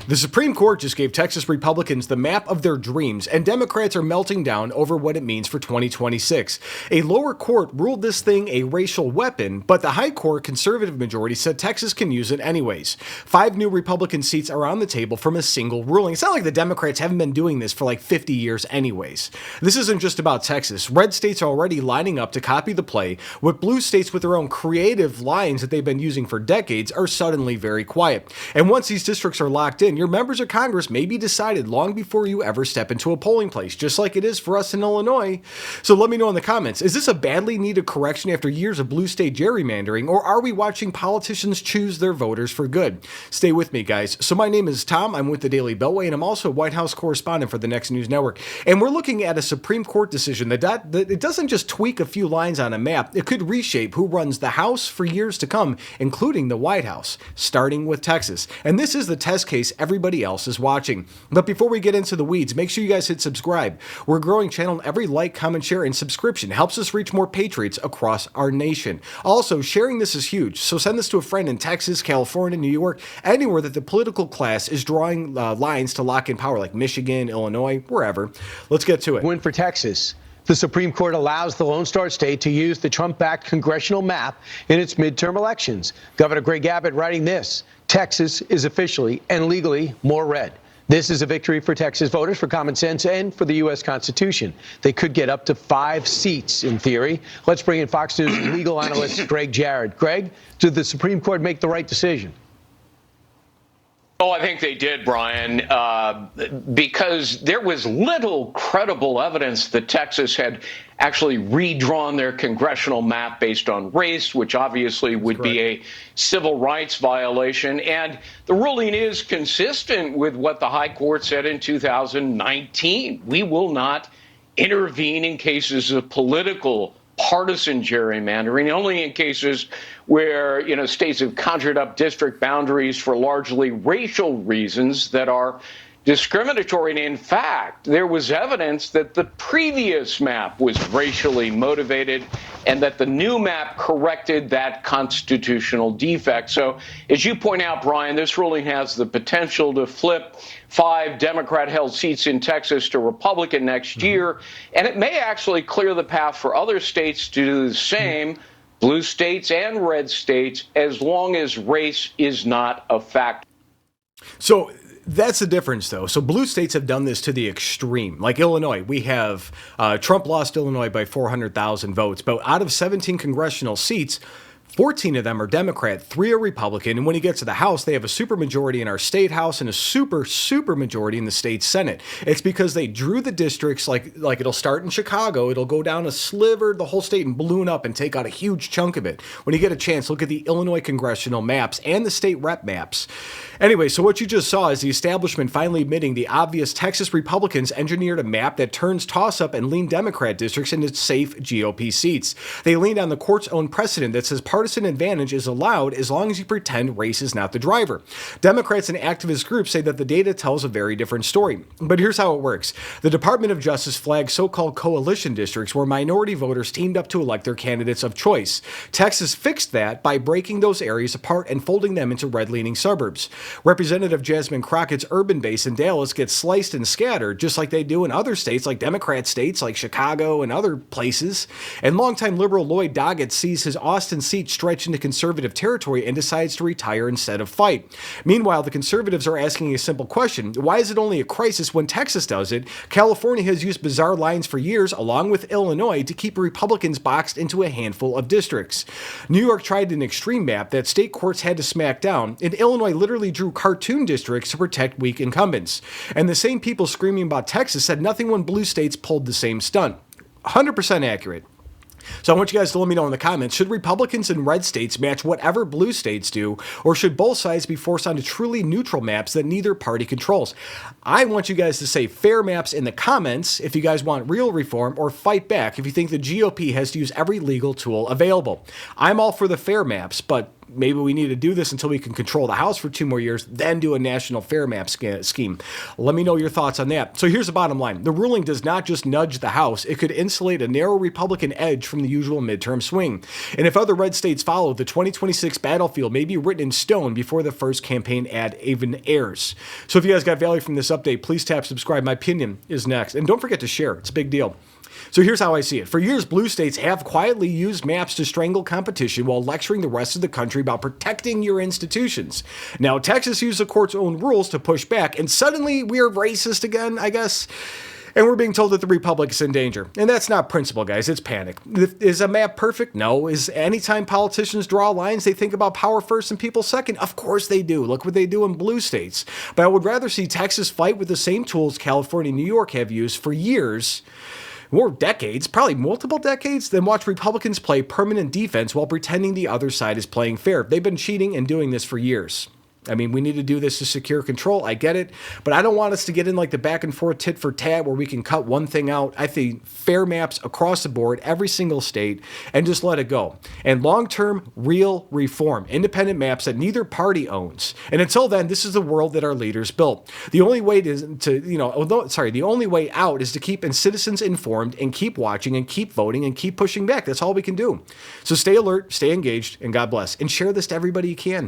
The Supreme Court just gave Texas Republicans the map of their dreams, and Democrats are melting down over what it means for 2026. A lower court ruled this thing a racial weapon, but the high court conservative majority said Texas can use it anyways. 5 new Republican seats are on the table from a single ruling. It's not like the Democrats haven't been doing this for like 50 years anyways. This isn't just about Texas. Red states are already lining up to copy the play, with blue states with their own creative lines that they've been using for decades are suddenly very quiet. And once these districts are locked in, your members of Congress may be decided long before you ever step into a polling place, just like it is for us in Illinois. So let me know in the comments, is this a badly needed correction after years of blue state gerrymandering, or are we watching politicians choose their voters for good? Stay with me, guys. So my name is Tom, I'm with the Daily Beltway, and I'm also a White House correspondent for the Next News Network. And we're looking at a Supreme Court decision that it doesn't just tweak a few lines on a map, it could reshape who runs the House for years to come, including the White House, starting with Texas. And this is the test case everybody else is watching. But before we get into the weeds, make sure you guys hit subscribe. We're a growing channel, and every like, comment, share, and subscription helps us reach more patriots across our nation. Also, sharing this is huge, so send this to a friend in Texas, California, New York, anywhere that the political class is drawing lines to lock in power, like Michigan, Illinois, wherever. Let's get to it. Win for Texas. The Supreme Court allows the Lone Star State to use the Trump-backed congressional map in its midterm elections. Governor Greg Abbott writing this: Texas is officially and legally more red. This is a victory for Texas voters, for common sense, and for the U.S. Constitution. They could get up to 5 seats in theory. Let's bring in Fox News legal analyst Greg Jarrett. Greg, did the Supreme Court make the right decision? Oh, I think they did, Brian, because there was little credible evidence that Texas had actually redrawn their congressional map based on race, which obviously would be a civil rights violation. And the ruling is consistent with what the high court said in 2019. We will not intervene in cases of partisan gerrymandering, only in cases where, states have conjured up district boundaries for largely racial reasons that are discriminatory. And in fact, there was evidence that the previous map was racially motivated and that the new map corrected that constitutional defect. So, as you point out, Brian, this ruling has the potential to flip 5 Democrat-held seats in Texas to Republican next year, and it may actually clear the path for other states to do the same, blue states and red states, as long as race is not a factor. So that's the difference, though. So blue states have done this to the extreme. Like Illinois, we have Trump lost Illinois by 400,000 votes, but out of 17 congressional seats, 14 of them are Democrat, 3 are Republican, and when he gets to the House, they have a supermajority in our state House and a super majority in the state Senate. It's because they drew the districts like it'll start in Chicago, it'll go down a sliver, the whole state, and balloon up and take out a huge chunk of it. When you get a chance, look at the Illinois congressional maps and the state rep maps. Anyway, so what you just saw is the establishment finally admitting the obvious Texas Republicans engineered a map that turns toss-up and lean Democrat districts into safe GOP seats. They leaned on the court's own precedent that says partisan advantage is allowed as long as you pretend race is not the driver. Democrats and activist groups say that the data tells a very different story. But here's how it works. The Department of Justice flagged so-called coalition districts where minority voters teamed up to elect their candidates of choice. Texas fixed that by breaking those areas apart and folding them into red-leaning suburbs. Representative Jasmine Crockett's urban base in Dallas gets sliced and scattered, just like they do in other states, like Democrat states like Chicago and other places. And longtime liberal Lloyd Doggett sees his Austin seat stretch into conservative territory and decides to retire instead of fight. Meanwhile, the conservatives are asking a simple question: why is it only a crisis when Texas does it? California has used bizarre lines for years, along with Illinois, to keep Republicans boxed into a handful of districts. New York tried an extreme map that state courts had to smack down, and Illinois literally drew cartoon districts to protect weak incumbents. And the same people screaming about Texas said nothing when blue states pulled the same stunt. 100% accurate. So I want you guys to let me know in the comments, should Republicans in red states match whatever blue states do, or should both sides be forced onto truly neutral maps that neither party controls? I want you guys to say fair maps in the comments if you guys want real reform, or fight back if you think the GOP has to use every legal tool available. I'm all for the fair maps, but maybe we need to do this until we can control the House for 2 more years, then do a national fair map scheme. Let me know your thoughts on that. So here's the bottom line. The ruling does not just nudge the House. It could insulate a narrow Republican edge from the usual midterm swing. And if other red states follow, the 2026 battlefield may be written in stone before the first campaign ad even airs. So if you guys got value from this update, please tap subscribe. My opinion is next. And don't forget to share. It's a big deal. So here's how I see it. For years, blue states have quietly used maps to strangle competition while lecturing the rest of the country about protecting your institutions. Now, Texas used the court's own rules to push back, and suddenly we're racist again, I guess. And we're being told that the Republic is in danger. And that's not principle, guys. It's panic. Is a map perfect? No. Is anytime politicians draw lines, they think about power first and people second? Of course they do. Look what they do in blue states. But I would rather see Texas fight with the same tools California and New York have used for years, or decades, probably multiple decades, than watch Republicans play permanent defense while pretending the other side is playing fair. They've been cheating and doing this for years. I mean, we need to do this to secure control. I get it. But I don't want us to get in like the back and forth tit for tat where we can cut one thing out. I think fair maps across the board, every single state, and just let it go. And long-term, real reform. Independent maps that neither party owns. And until then, this is the world that our leaders built. The only way the only way out is to keep citizens informed and keep watching and keep voting and keep pushing back. That's all we can do. So stay alert, stay engaged, and God bless. And share this to everybody you can.